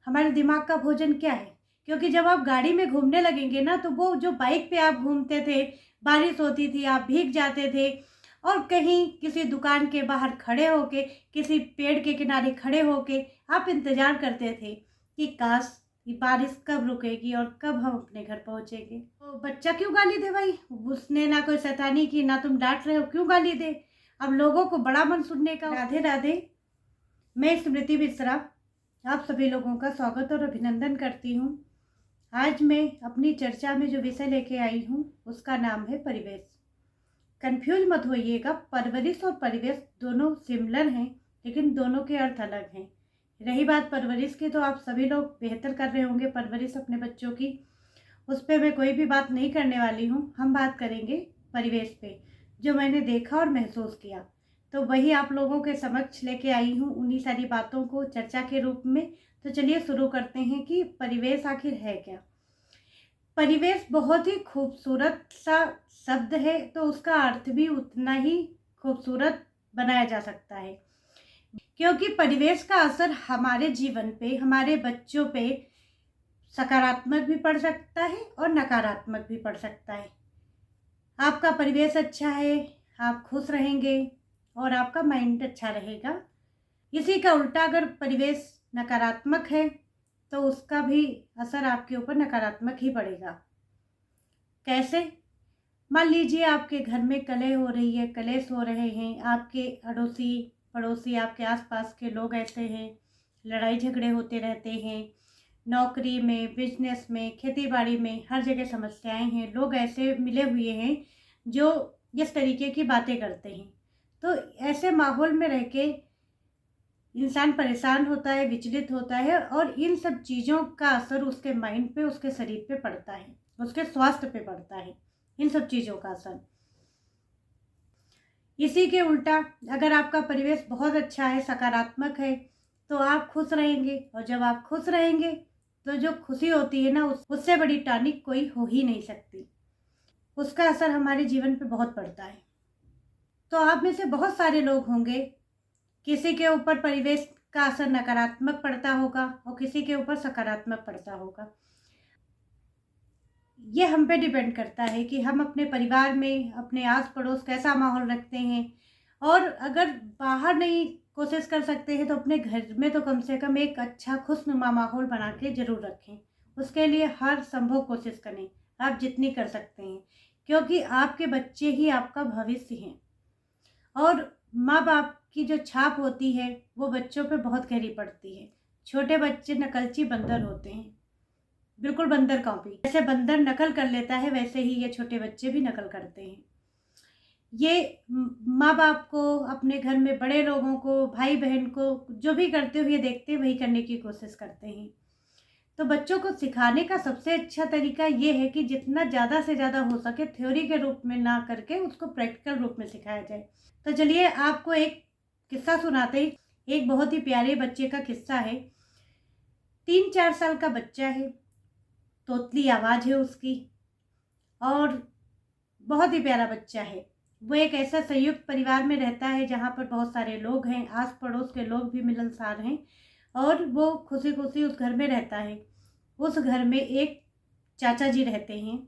हमारे दिमाग का भोजन क्या है? क्योंकि जब आप गाड़ी में घूमने लगेंगे ना, तो वो जो बाइक पे आप घूमते थे, बारिश होती थी, आप भीग जाते थे और कहीं किसी दुकान के बाहर खड़े होके, किसी पेड़ के किनारे खड़े होके आप इंतज़ार करते थे कि काश ये बारिश कब रुकेगी और कब हम अपने घर पहुँचेंगे। तो बच्चा क्यों गाली दे भाई? उसने ना कोई शैतानी की, ना तुम डाँट रहे हो, क्यों गाली दे? अब लोगों को बड़ा मन सुनने का। राधे राधे, मैं स्मृति मिश्रा आप सभी लोगों का स्वागत और अभिनंदन करती हूँ। आज मैं अपनी चर्चा में जो विषय लेके आई हूँ उसका नाम है परिवेश। कंफ्यूज मत होइएगा, परवरिश और परिवेश दोनों सिमिलर हैं, लेकिन दोनों के अर्थ अलग हैं। रही बात परवरिश की, तो आप सभी लोग बेहतर कर रहे होंगे परवरिश अपने बच्चों की, उस पर मैं कोई भी बात नहीं करने वाली हूँ। हम बात करेंगे परिवेश पे, जो मैंने देखा और महसूस किया, तो वही आप लोगों के समक्ष लेके आई हूँ, उन्हीं सारी बातों को चर्चा के रूप में। तो चलिए शुरू करते हैं कि परिवेश आखिर है क्या। परिवेश बहुत ही खूबसूरत सा शब्द है, तो उसका अर्थ भी उतना ही खूबसूरत बनाया जा सकता है, क्योंकि परिवेश का असर हमारे जीवन पे, हमारे बच्चों पे सकारात्मक भी पड़ सकता है और नकारात्मक भी पड़ सकता है। आपका परिवेश अच्छा है, आप खुश रहेंगे और आपका माइंड अच्छा रहेगा। इसी का उल्टा अगर परिवेश नकारात्मक है, तो उसका भी असर आपके ऊपर नकारात्मक ही पड़ेगा। कैसे? मान लीजिए आपके घर में कलह हो रही है, कलेश हो रहे हैं, आपके अड़ोसी पड़ोसी, आपके आसपास के लोग ऐसे हैं, लड़ाई झगड़े होते रहते हैं, नौकरी में, बिजनेस में, खेती बाड़ी में, हर जगह समस्याएं हैं, लोग ऐसे मिले हुए हैं जो इस तरीके की बातें करते हैं। तो ऐसे माहौल में रह के इंसान परेशान होता है, विचलित होता है और इन सब चीज़ों का असर उसके माइंड पे, उसके शरीर पे पड़ता है, उसके स्वास्थ्य पे पड़ता है, इन सब चीज़ों का असर। इसी के उल्टा अगर आपका परिवेश बहुत अच्छा है, सकारात्मक है, तो आप खुश रहेंगे और जब आप खुश रहेंगे तो जो खुशी होती है ना, उससे बड़ी टॉनिक कोई हो ही नहीं सकती। उसका असर हमारे जीवन पे बहुत पड़ता है। तो आप में से बहुत सारे लोग होंगे, किसी के ऊपर परिवेश का असर नकारात्मक पड़ता होगा और किसी के ऊपर सकारात्मक पड़ता होगा। ये हम पे डिपेंड करता है कि हम अपने परिवार में, अपने आस पड़ोस कैसा माहौल रखते हैं। और अगर बाहर नहीं कोशिश कर सकते हैं, तो अपने घर में तो कम से कम एक अच्छा खुशनुमा माहौल बना के ज़रूर रखें। उसके लिए हर संभव कोशिश करें, आप जितनी कर सकते हैं, क्योंकि आपके बच्चे ही आपका भविष्य हैं। और माँ बाप की जो छाप होती है वो बच्चों पे बहुत गहरी पड़ती है। छोटे बच्चे नकलची बंदर होते हैं, बिल्कुल बंदर कॉपी। जैसे बंदर नकल कर लेता है, वैसे ही ये छोटे बच्चे भी नकल करते हैं। ये माँ बाप को, अपने घर में बड़े लोगों को, भाई बहन को जो भी करते हुए देखते हैं वही करने की कोशिश करते हैं। तो बच्चों को सिखाने का सबसे अच्छा तरीका ये है कि जितना ज़्यादा से ज़्यादा हो सके थ्योरी के रूप में ना करके उसको प्रैक्टिकल रूप में सिखाया जाए। तो चलिए आपको एक किस्सा सुनाते हैं। एक बहुत ही प्यारे बच्चे का किस्सा है। 3-4 साल का बच्चा है, तोतली आवाज़ है उसकी और बहुत ही प्यारा बच्चा है। वो एक ऐसा संयुक्त परिवार में रहता है जहाँ पर बहुत सारे लोग हैं, आस पड़ोस के लोग भी मिलनसार हैं और वो खुशी खुशी उस घर में रहता है। उस घर में एक चाचा जी रहते हैं।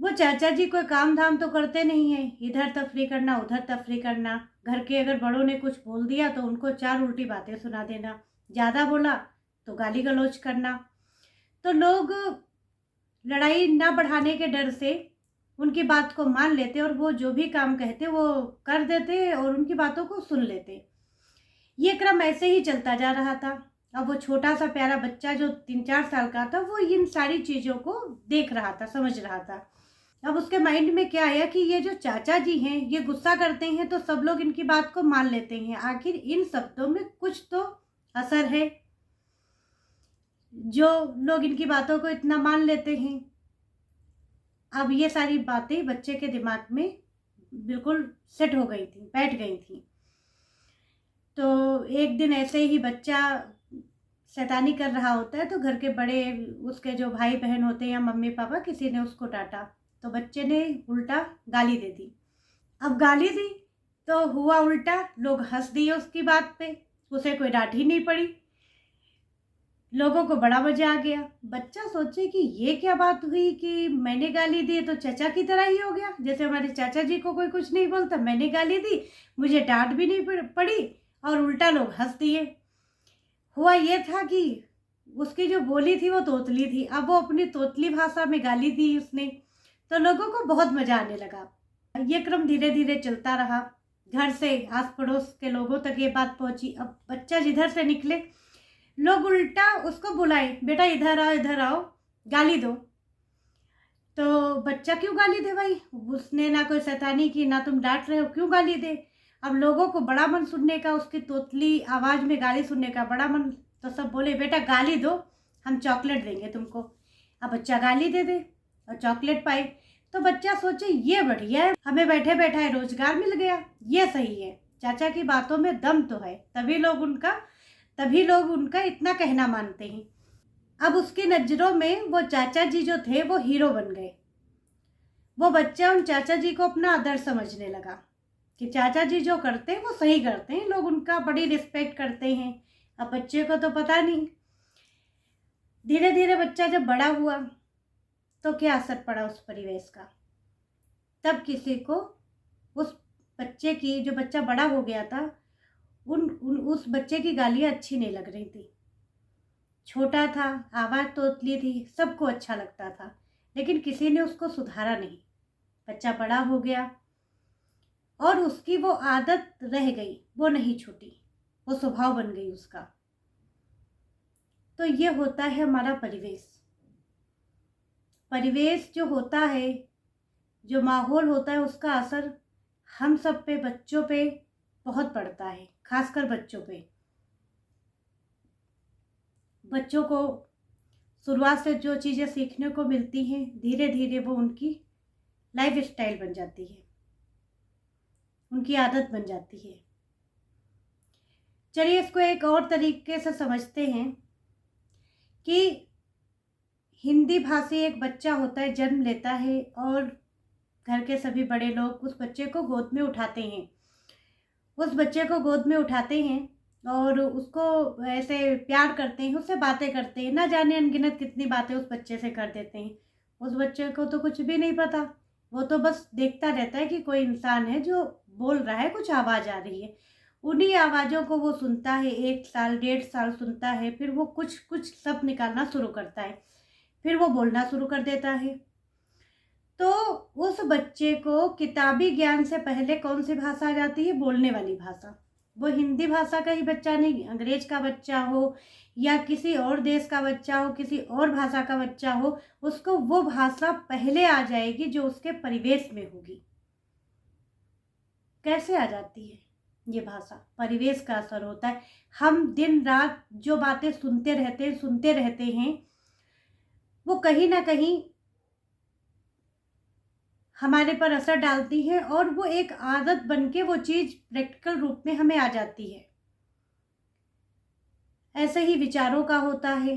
वो चाचा जी कोई काम धाम तो करते नहीं हैं, इधर तफरी करना, उधर तफरी करना, घर के अगर बड़ों ने कुछ बोल दिया तो उनको 4 उल्टी बातें सुना देना, ज़्यादा बोला तो गाली गलौज करना। तो लोग लड़ाई ना बढ़ाने के डर से उनकी बात को मान लेते और वो जो भी काम कहते वो कर देते और उनकी बातों को सुन लेते। ये क्रम ऐसे ही चलता जा रहा था। अब वो छोटा सा प्यारा बच्चा जो 3-4 साल का था, वो इन सारी चीज़ों को देख रहा था, समझ रहा था। अब उसके माइंड में क्या आया कि ये जो चाचा जी हैं, ये गुस्सा करते हैं तो सब लोग इनकी बात को मान लेते हैं। आखिर इन शब्दों में कुछ तो असर है, जो लोग इनकी बातों को इतना मान लेते हैं। अब ये सारी बातें बच्चे के दिमाग में बिल्कुल सेट हो गई थी, बैठ गई थी। तो एक दिन ऐसे ही बच्चा शैतानी कर रहा होता है, तो घर के बड़े, उसके जो भाई बहन होते हैं या मम्मी पापा, किसी ने उसको डांटा, तो बच्चे ने उल्टा गाली दे दी। अब गाली दी तो हुआ उल्टा, लोग हंस दिए उसकी बात पे, उसे कोई डांट ही नहीं पड़ी। लोगों को बड़ा मजा आ गया। बच्चा सोचे कि ये क्या बात हुई कि मैंने गाली दी तो चाचा की तरह ही हो गया। जैसे हमारे चाचा जी को कोई कुछ नहीं बोलता, मैंने गाली दी, मुझे डांट भी नहीं पड़ी और उल्टा लोग हंस दिए। हुआ ये था कि उसकी जो बोली थी वो तोतली थी, अब वो अपनी तोतली भाषा में गाली दी उसने, तो लोगों को बहुत मजा आने लगा। ये क्रम धीरे धीरे चलता रहा। घर से आस पड़ोस के लोगों तक ये बात पहुंची। अब बच्चा जिधर से निकले लोग उल्टा उसको बुलाए, बेटा इधर आओ, गाली दो। तो बच्चा क्यों गाली दे भाई, उसने ना कोई शैतानी की, ना तुम डांट रहे हो, क्यों गाली दे। अब लोगों को बड़ा मन सुनने का, उसकी तोतली आवाज में गाली सुनने का बड़ा मन, तो सब बोले बेटा गाली दो, हम चॉकलेट देंगे तुमको। अब बच्चा गाली दे और चॉकलेट पाए, तो बच्चा सोचे ये बढ़िया है, हमें बैठे बैठाए रोजगार मिल गया, ये सही है, चाचा की बातों में दम तो है, तभी लोग उनका इतना कहना मानते हैं। अब उसकी नज़रों में वो चाचा जी जो थे वो हीरो बन गए। वो बच्चा उन चाचा जी को अपना आदर्श समझने लगा कि चाचा जी जो करते हैं वो सही करते हैं, लोग उनका बड़ी रिस्पेक्ट करते हैं। अब बच्चे को तो पता नहीं। धीरे धीरे बच्चा जब बड़ा हुआ तो क्या असर पड़ा उस परिवेश का। तब किसी को उस बच्चे की, जो बच्चा बड़ा हो गया था, उस बच्चे की गालियाँ अच्छी नहीं लग रही थी। छोटा था, आवाज़ तोतली थी, सबको अच्छा लगता था, लेकिन किसी ने उसको सुधारा नहीं। बच्चा बड़ा हो गया और उसकी वो आदत रह गई, वो नहीं छूटी, वो स्वभाव बन गई उसका। तो ये होता है हमारा परिवेश। परिवेश जो होता है, जो माहौल होता है, उसका असर हम सब पे, बच्चों पे बहुत पड़ता है, खासकर बच्चों पे। बच्चों को शुरुआत से जो चीज़ें सीखने को मिलती हैं, धीरे धीरे वो उनकी लाइफ स्टाइल बन जाती है, उनकी आदत बन जाती है। चलिए इसको एक और तरीके से समझते हैं कि हिंदी भाषी एक बच्चा होता है, जन्म लेता है और घर के सभी बड़े लोग उस बच्चे को गोद में उठाते हैं। उस बच्चे को गोद में उठाते हैं और उसको ऐसे प्यार करते हैं, उससे बातें करते हैं, ना जाने अनगिनत कितनी बातें उस बच्चे से कर देते हैं। उस बच्चे को तो कुछ भी नहीं पता, वो तो बस देखता रहता है कि कोई इंसान है जो बोल रहा है, कुछ आवाज़ आ रही है। उन्हीं आवाज़ों को वो सुनता है, 1 साल 1.5 साल सुनता है, फिर वो कुछ कुछ शब्द निकालना शुरू करता है, फिर वो बोलना शुरू कर देता है। तो उस बच्चे को किताबी ज्ञान से पहले कौन सी भाषा आ जाती है? बोलने वाली भाषा। वो हिंदी भाषा का ही बच्चा नहीं, अंग्रेज का बच्चा हो या किसी और देश का बच्चा हो, किसी और भाषा का बच्चा हो, उसको वो भाषा पहले आ जाएगी जो उसके परिवेश में होगी। कैसे आ जाती है ये भाषा? परिवेश का असर होता है। हम दिन रात जो बातें सुनते रहते हैं, वो कहीं ना कहीं हमारे पर असर डालती है और वो एक आदत बन के वो चीज़ प्रैक्टिकल रूप में हमें आ जाती है। ऐसे ही विचारों का होता है।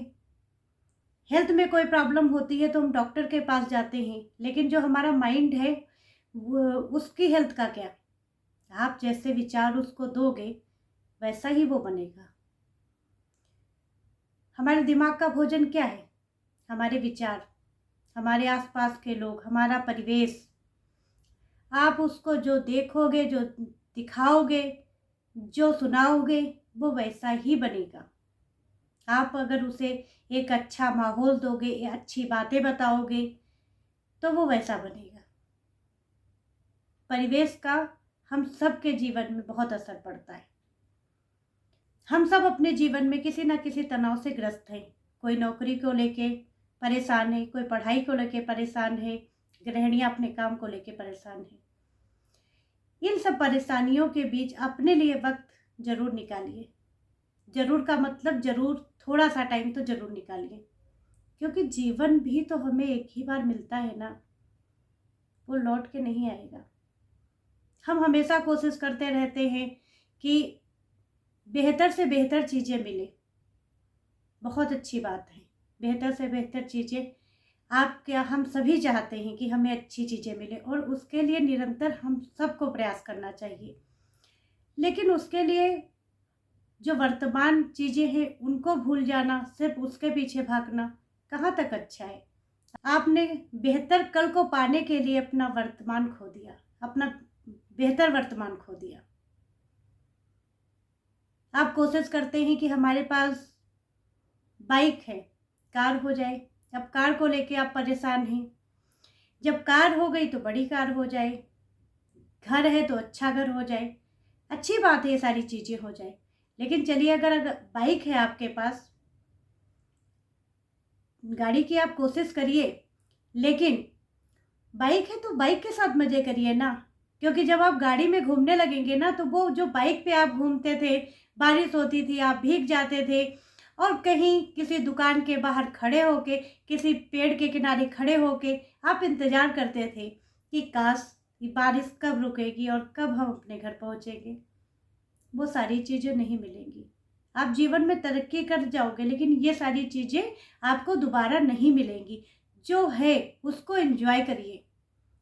हेल्थ में कोई प्रॉब्लम होती है तो हम डॉक्टर के पास जाते हैं, लेकिन जो हमारा माइंड है वो, उसकी हेल्थ का क्या? आप जैसे विचार उसको दोगे वैसा ही वो बनेगा। हमारे दिमाग का भोजन क्या है? हमारे विचार, हमारे आसपास के लोग, हमारा परिवेश। आप उसको जो देखोगे, जो दिखाओगे, जो सुनाओगे, वो वैसा ही बनेगा। आप अगर उसे एक अच्छा माहौल दोगे या अच्छी बातें बताओगे तो वो वैसा बनेगा। परिवेश का हम सब के जीवन में बहुत असर पड़ता है। हम सब अपने जीवन में किसी ना किसी तनाव से ग्रस्त हैं। कोई नौकरी को लेके परेशान है, कोई पढ़ाई को लेके परेशान है, गृहिणियाँ अपने काम को लेके परेशान है। इन सब परेशानियों के बीच अपने लिए वक्त जरूर निकालिए। जरूर का मतलब जरूर, थोड़ा सा टाइम तो जरूर निकालिए, क्योंकि जीवन भी तो हमें एक ही बार मिलता है ना, वो लौट के नहीं आएगा। हम हमेशा कोशिश करते रहते हैं कि बेहतर से बेहतर चीज़ें मिले। बहुत अच्छी बात है, बेहतर से बेहतर चीज़ें आप क्या, हम सभी चाहते हैं कि हमें अच्छी चीज़ें मिले और उसके लिए निरंतर हम सबको प्रयास करना चाहिए। लेकिन उसके लिए जो वर्तमान चीज़ें हैं उनको भूल जाना, सिर्फ उसके पीछे भागना कहाँ तक अच्छा है। आपने बेहतर कल को पाने के लिए अपना वर्तमान खो दिया, अपना बेहतर वर्तमान खो दिया। आप कोशिश करते हैं कि हमारे पास बाइक है, कार हो जाए। अब कार को लेके आप परेशान हैं। जब कार हो गई तो बड़ी कार हो जाए, घर है तो अच्छा घर हो जाए। अच्छी बात है, ये सारी चीज़ें हो जाए। लेकिन चलिए, अगर बाइक है आपके पास, गाड़ी की आप कोशिश करिए, लेकिन बाइक है तो बाइक के साथ मज़े करिए ना। क्योंकि जब आप गाड़ी में घूमने लगेंगे ना, तो वो जो बाइक पे आप घूमते थे, बारिश होती थी, आप भीग जाते थे और कहीं किसी दुकान के बाहर खड़े होके, किसी पेड़ के किनारे खड़े होके आप इंतज़ार करते थे कि काश ये बारिश कब रुकेगी और कब हम अपने घर पहुँचेंगे। वो सारी चीज़ें नहीं मिलेंगी। आप जीवन में तरक्की कर जाओगे, लेकिन ये सारी चीज़ें आपको दोबारा नहीं मिलेंगी। जो है उसको एंजॉय करिए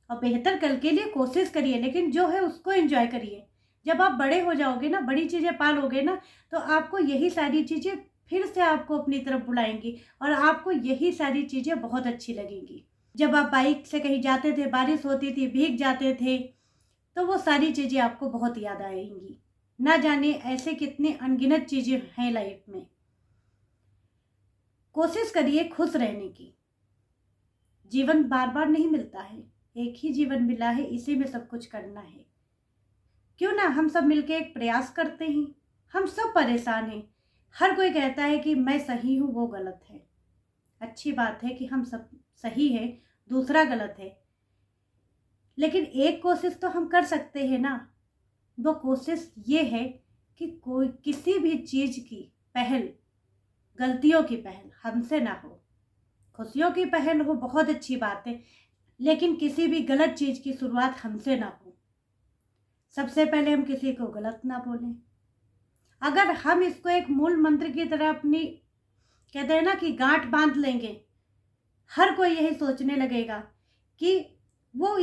और बेहतर कल के लिए कोशिश करिए, लेकिन जो है उसको एंजॉय करिए। जब आप बड़े हो जाओगे ना, बड़ी चीज़ें पालोगे ना, तो आपको यही सारी चीज़ें फिर से आपको अपनी तरफ बुलाएंगी और आपको यही सारी चीज़ें बहुत अच्छी लगेंगी। जब आप बाइक से कहीं जाते थे, बारिश होती थी, भीग जाते थे, तो वो सारी चीज़ें आपको बहुत याद आएंगी। ना जाने ऐसे कितने अनगिनत चीज़ें हैं लाइफ में। कोशिश करिए खुश रहने की। जीवन बार बार नहीं मिलता है, एक ही जीवन मिला है, इसी में सब कुछ करना है। क्यों ना हम सब मिलके एक प्रयास करते हैं। हम सब परेशान हैं। हर कोई कहता है कि मैं सही हूँ, वो गलत है। अच्छी बात है कि हम सब सही है, दूसरा गलत है। लेकिन एक कोशिश तो हम कर सकते हैं ना। वो कोशिश ये है कि कोई किसी भी चीज़ की पहल, गलतियों की पहल हमसे ना हो। खुशियों की पहल हो, बहुत अच्छी बात है, लेकिन किसी भी गलत चीज़ की शुरुआत हमसे ना हो। सबसे पहले हम किसी को गलत ना बोलें। अगर हम इसको एक मूल मंत्र की तरह अपनी, कहते हैं ना कि गांठ बांध लेंगे, हर कोई यही सोचने लगेगा कि वो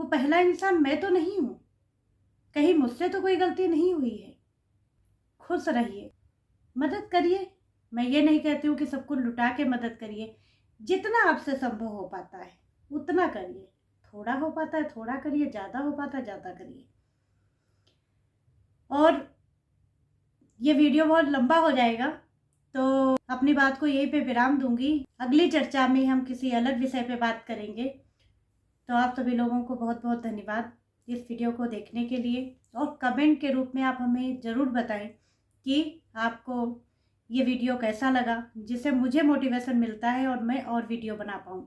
पहला इंसान मैं तो नहीं हूँ, कहीं मुझसे तो कोई गलती नहीं हुई है। खुश रहिए, मदद करिए। मैं ये नहीं कहती हूँ कि सबको लुटा के मदद करिए। जितना आपसे संभव हो पाता है उतना करिए। थोड़ा हो पाता है थोड़ा करिए, ज़्यादा हो पाता है ज़्यादा करिए। और ये वीडियो बहुत लंबा हो जाएगा, तो अपनी बात को यहीं पे विराम दूंगी। अगली चर्चा में हम किसी अलग विषय पे बात करेंगे। तो आप सभी लोगों को बहुत बहुत धन्यवाद इस वीडियो को देखने के लिए। और कमेंट के रूप में आप हमें ज़रूर बताएं कि आपको ये वीडियो कैसा लगा, जिससे मुझे मोटिवेशन मिलता है और मैं और वीडियो बना पाऊँ।